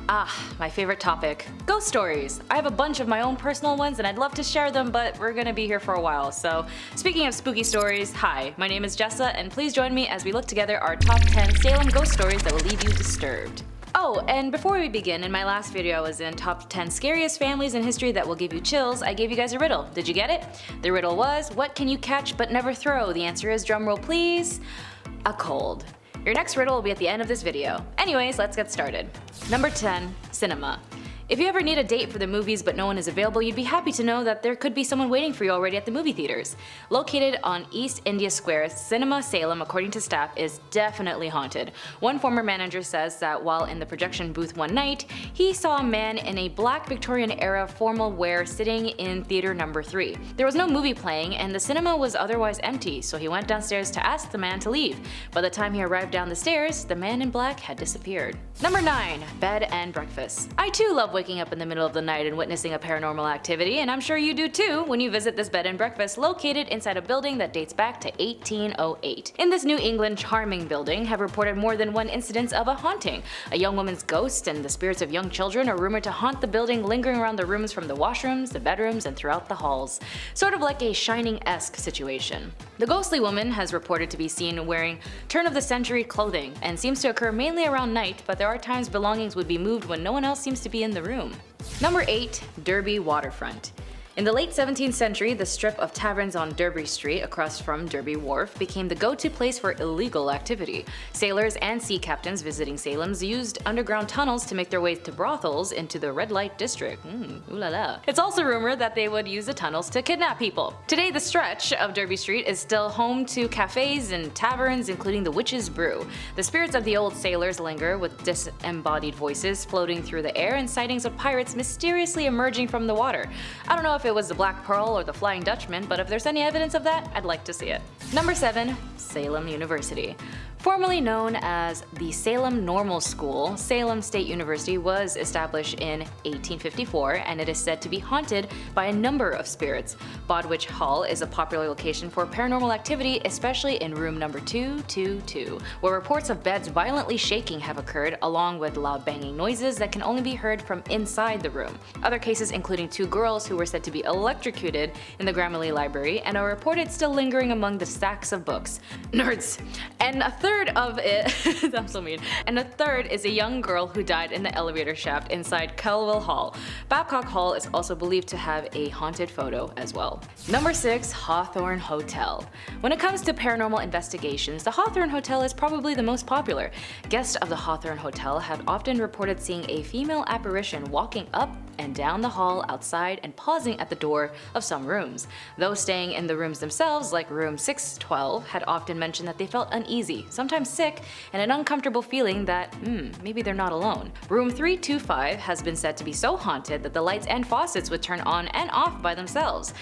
My favorite topic. Ghost stories. I have a bunch of my own personal ones and I'd love to share them, but we're gonna be here for a while. So speaking of spooky stories, hi, my name is Jessa and please join me as we look together our top 10 Salem ghost stories that will leave you disturbed. Oh, and before we begin, in my last video I was in top 10 scariest families in history that will give you chills. I gave you guys a riddle. Did you get it? The riddle was, what can you catch but never throw? The answer is, drumroll please, a cold. Your next riddle will be at the end of this video. Anyways, let's get started. Number 10. Cinema. If you ever need a date for the movies but no one is available, you'd be happy to know that there could be someone waiting for you already at the movie theaters. Located on East India Square, Cinema Salem, according to staff, is definitely haunted. One former manager says that while in the projection booth one night, he saw a man in a black Victorian-era formal wear sitting in theater number 3. There was no movie playing and the cinema was otherwise empty, so he went downstairs to ask the man to leave. By the time he arrived down the stairs, the man in black had disappeared. Number 9. Bed and breakfast. I too love waking up in the middle of the night and witnessing a paranormal activity, and I'm sure you do too when you visit this bed and breakfast located inside a building that dates back to 1808. In this New England charming building have reported more than one incidence of a haunting. A young woman's ghost and the spirits of young children are rumored to haunt the building, lingering around the rooms from the washrooms, the bedrooms, and throughout the halls. Sort of like a Shining-esque situation. The ghostly woman has reported to be seen wearing turn-of-the-century clothing and seems to occur mainly around night, but there are times belongings would be moved when no one else seems to be in the room. Number 8. Derby Waterfront. In the late 17th century, the strip of taverns on Derby Street across from Derby Wharf became the go-to place for illegal activity. Sailors and sea captains visiting Salem's used underground tunnels to make their way to brothels into the red light district. Ooh la la. It's also rumored that they would use the tunnels to kidnap people. Today, the stretch of Derby Street is still home to cafes and taverns, including the Witch's Brew. The spirits of the old sailors linger, with disembodied voices floating through the air and sightings of pirates mysteriously emerging from the water. I don't know if it was the Black Pearl or the Flying Dutchman, but if there's any evidence of that, I'd like to see it. Number 7. Salem University. Formerly known as the Salem Normal School, Salem State University was established in 1854 and it is said to be haunted by a number of spirits. Bodwich Hall is a popular location for paranormal activity, especially in room number 222, where reports of beds violently shaking have occurred, along with loud banging noises that can only be heard from inside the room. Other cases including 2 girls who were said to be electrocuted in the Grammarly Library and are reported still lingering among the stacks of books. Nerds! And a third of it I'm so mean. And a third is a young girl who died in the elevator shaft inside Kelville Hall. Babcock Hall is also believed to have a haunted photo as well. Number 6. Hawthorne Hotel. When it comes to paranormal investigations, the Hawthorne Hotel is probably the most popular. Guests of the Hawthorne Hotel have often reported seeing a female apparition walking up and down the hall outside and pausing at the door of some rooms. Those staying in the rooms themselves, like room 612, had often mentioned that they felt uneasy, sometimes sick, and an uncomfortable feeling that, maybe they're not alone. Room 325 has been said to be so haunted that the lights and faucets would turn on and off by themselves.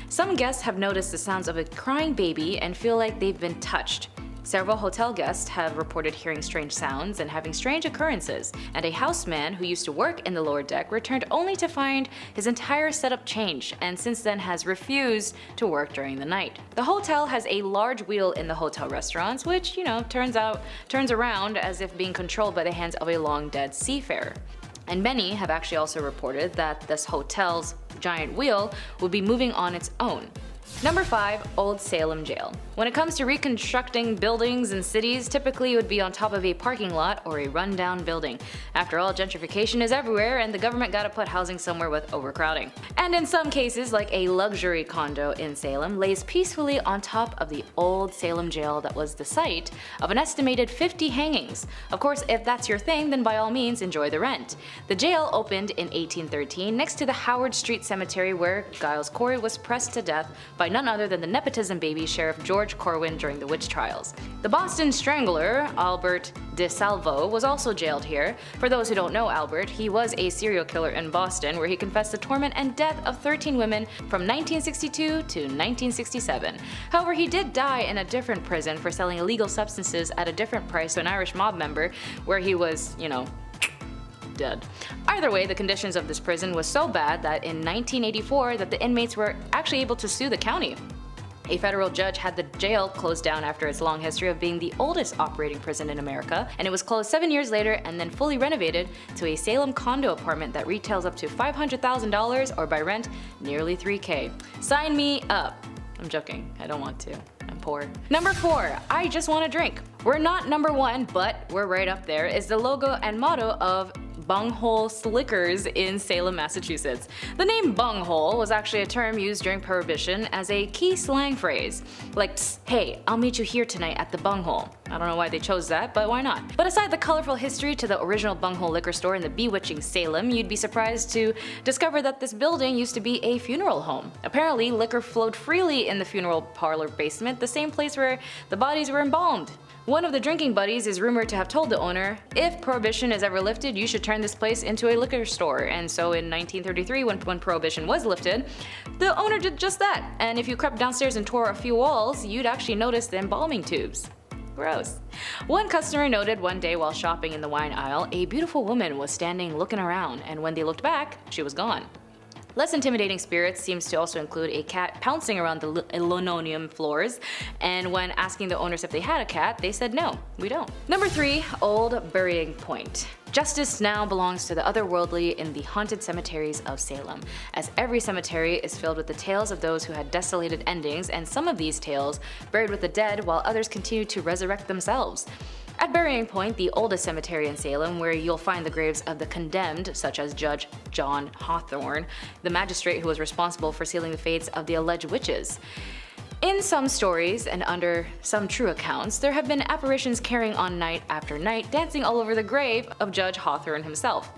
Some guests have noticed the sounds of a crying baby and feel like they've been touched. Several hotel guests have reported hearing strange sounds and having strange occurrences, and a houseman who used to work in the lower deck returned only to find his entire setup changed, and since then has refused to work during the night. The hotel has a large wheel in the hotel restaurants, which, turns around as if being controlled by the hands of a long-dead seafarer. And many have actually also reported that this hotel's giant wheel will be moving on its own. Number 5. Old Salem Jail. When it comes to reconstructing buildings and cities, typically it would be on top of a parking lot or a rundown building. After all, gentrification is everywhere and the government gotta put housing somewhere with overcrowding. And in some cases, like a luxury condo in Salem, lays peacefully on top of the old Salem Jail that was the site of an estimated 50 hangings. Of course, if that's your thing, then by all means enjoy the rent. The jail opened in 1813 next to the Howard Street Cemetery, where Giles Corey was pressed to death by none other than the nepotism baby Sheriff George Corwin during the witch trials. The Boston Strangler, Albert DeSalvo, was also jailed here. For those who don't know Albert, he was a serial killer in Boston where he confessed the torment and death of 13 women from 1962 to 1967. However, he did die in a different prison for selling illegal substances at a different price to an Irish mob member, where he was, dead. Either way, the conditions of this prison was so bad that in 1984 that the inmates were actually able to sue the county. A federal judge had the jail closed down after its long history of being the oldest operating prison in America, and it was closed 7 years later and then fully renovated to a Salem condo apartment that retails up to $500,000 or by rent nearly $3K. Sign me up. I'm joking, I don't want to. I'm poor. Number 4, I just want a drink. We're not number 1, but we're right up there, is the logo and motto of Bunghole Slickers in Salem, Massachusetts. The name bunghole was actually a term used during Prohibition as a key slang phrase. Like, psst, hey, I'll meet you here tonight at the bunghole. I don't know why they chose that, but why not? But aside the colorful history to the original bunghole liquor store in the bewitching Salem, you'd be surprised to discover that this building used to be a funeral home. Apparently, liquor flowed freely in the funeral parlor basement, the same place where the bodies were embalmed. One of the drinking buddies is rumored to have told the owner, if Prohibition is ever lifted, you should turn this place into a liquor store. And so in 1933, when Prohibition was lifted, the owner did just that. And if you crept downstairs and tore a few walls, you'd actually notice the embalming tubes. Gross. One customer noted one day while shopping in the wine aisle, a beautiful woman was standing looking around, and when they looked back, she was gone. Less intimidating spirits seems to also include a cat pouncing around the linoleum floors, and when asking the owners if they had a cat, they said no, we don't. Number 3, Old Burying Point. Justice now belongs to the otherworldly in the haunted cemeteries of Salem, as every cemetery is filled with the tales of those who had desolated endings, and some of these tales buried with the dead while others continue to resurrect themselves. At Burying Point, the oldest cemetery in Salem, where you'll find the graves of the condemned, such as Judge John Hawthorne, the magistrate who was responsible for sealing the fates of the alleged witches. In some stories, and under some true accounts, there have been apparitions carrying on night after night, dancing all over the grave of Judge Hawthorne himself.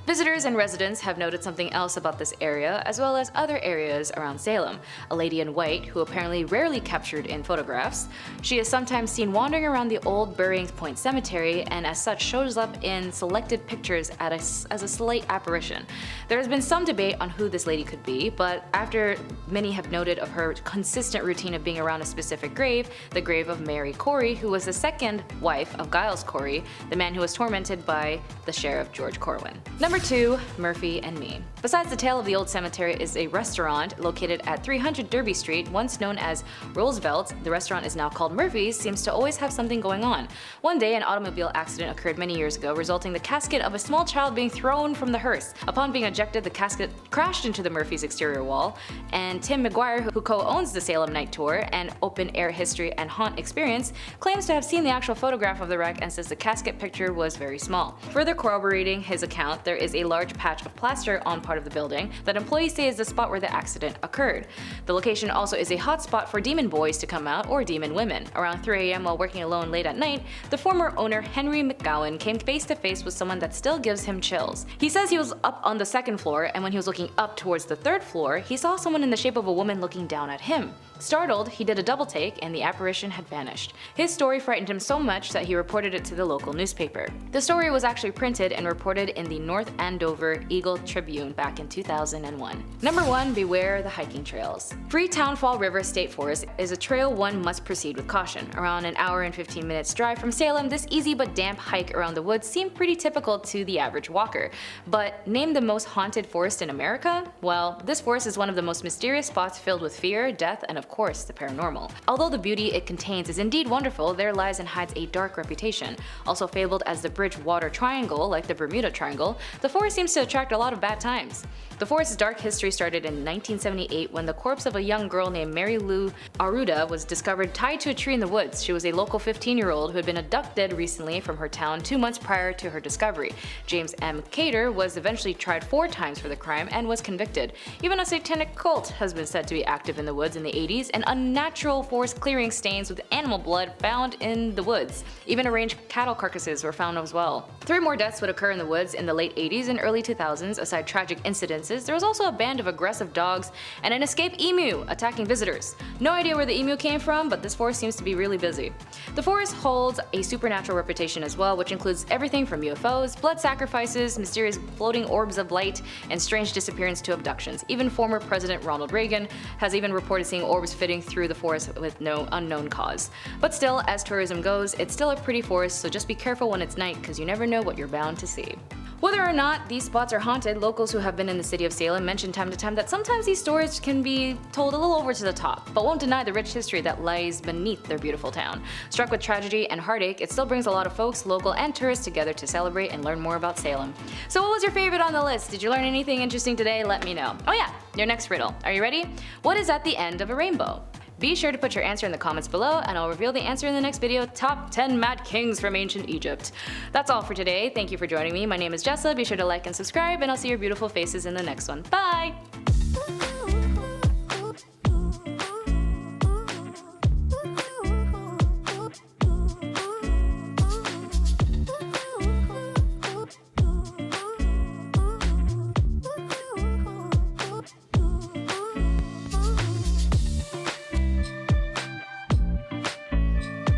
Visitors and residents have noted something else about this area, as well as other areas around Salem. A lady in white, who apparently rarely captured in photographs. She is sometimes seen wandering around the old Burying Point Cemetery, and as such shows up in selected pictures as a slight apparition. There has been some debate on who this lady could be, but after many have noted of her consistent routine of being around a specific grave, the grave of Mary Corey, who was the second wife of Giles Corey, the man who was tormented by the sheriff George Corwin. Number 2, Murphy and Me. Besides the tale of the old cemetery is a restaurant located at 300 Derby Street, once known as Roosevelt. The restaurant is now called Murphy's, seems to always have something going on. One day an automobile accident occurred many years ago, resulting in the casket of a small child being thrown from the hearse. Upon being ejected, the casket crashed into the Murphy's exterior wall, and Tim McGuire, who co-owns the Salem Night Tour and Open Air History and Haunt Experience, claims to have seen the actual photograph of the wreck and says the casket picture was very small. Further corroborating his account, there is a large patch of plaster on part of the building that employees say is the spot where the accident occurred. The location also is a hot spot for demon boys to come out, or demon women. Around 3 a.m. while working alone late at night, the former owner Henry McGowan came face to face with someone that still gives him chills. He says he was up on the 2nd floor, and when he was looking up towards the 3rd floor, he saw someone in the shape of a woman looking down at him. Startled, he did a double take and the apparition had vanished. His story frightened him so much that he reported it to the local newspaper. The story was actually printed and reported in the North Andover Eagle Tribune back in 2001. Number 1, beware the hiking trails. Freetown Fall River State Forest is a trail one must proceed with caution. Around an hour and 15 minutes drive from Salem, this easy but damp hike around the woods seemed pretty typical to the average walker. But name the most haunted forest in America? Well, this forest is one of the most mysterious spots filled with fear, death, and of course the paranormal. Although the beauty it contains is indeed wonderful, there lies and hides a dark reputation. Also fabled as the Bridgewater Triangle, like the Bermuda Triangle, the forest seems to attract a lot of bad times. The forest's dark history started in 1978 when the corpse of a young girl named Mary Lou Aruda was discovered tied to a tree in the woods. She was a local 15-year-old who had been abducted recently from her town 2 months prior to her discovery. James M. Cater was eventually tried 4 times for the crime and was convicted. Even a satanic cult has been said to be active in the woods in the 80s, and unnatural forest clearing stains with animal blood found in the woods. Even arranged cattle carcasses were found as well. 3 more deaths would occur in the woods in the late 80s and early 2000s. Aside tragic incidences, there was also a band of aggressive dogs and an escaped emu attacking visitors. No idea where the emu came from, but this forest seems to be really busy. The forest holds a supernatural reputation as well, which includes everything from UFOs, blood sacrifices, mysterious floating orbs of light, and strange disappearance to abductions. Even former President Ronald Reagan has even reported seeing orbs fitting through the forest with no unknown cause. But still, as tourism goes, it's still a pretty forest, so just be careful when it's night because you never know what you're bound to see. Whether or not these spots are haunted, locals who have been in the city of Salem mention time to time that sometimes these stories can be told a little over to the top, but won't deny the rich history that lies beneath their beautiful town. Struck with tragedy and heartache, it still brings a lot of folks, local and tourists, together to celebrate and learn more about Salem. So what was your favorite on the list? Did you learn anything interesting today? Let me know. Oh yeah, your next riddle. Are you ready? What is at the end of a rainbow? Be sure to put your answer in the comments below, and I'll reveal the answer in the next video, Top 10 Mad Kings from Ancient Egypt. That's all for today. Thank you for joining me. My name is Jessa. Be sure to like and subscribe, and I'll see your beautiful faces in the next one. Bye!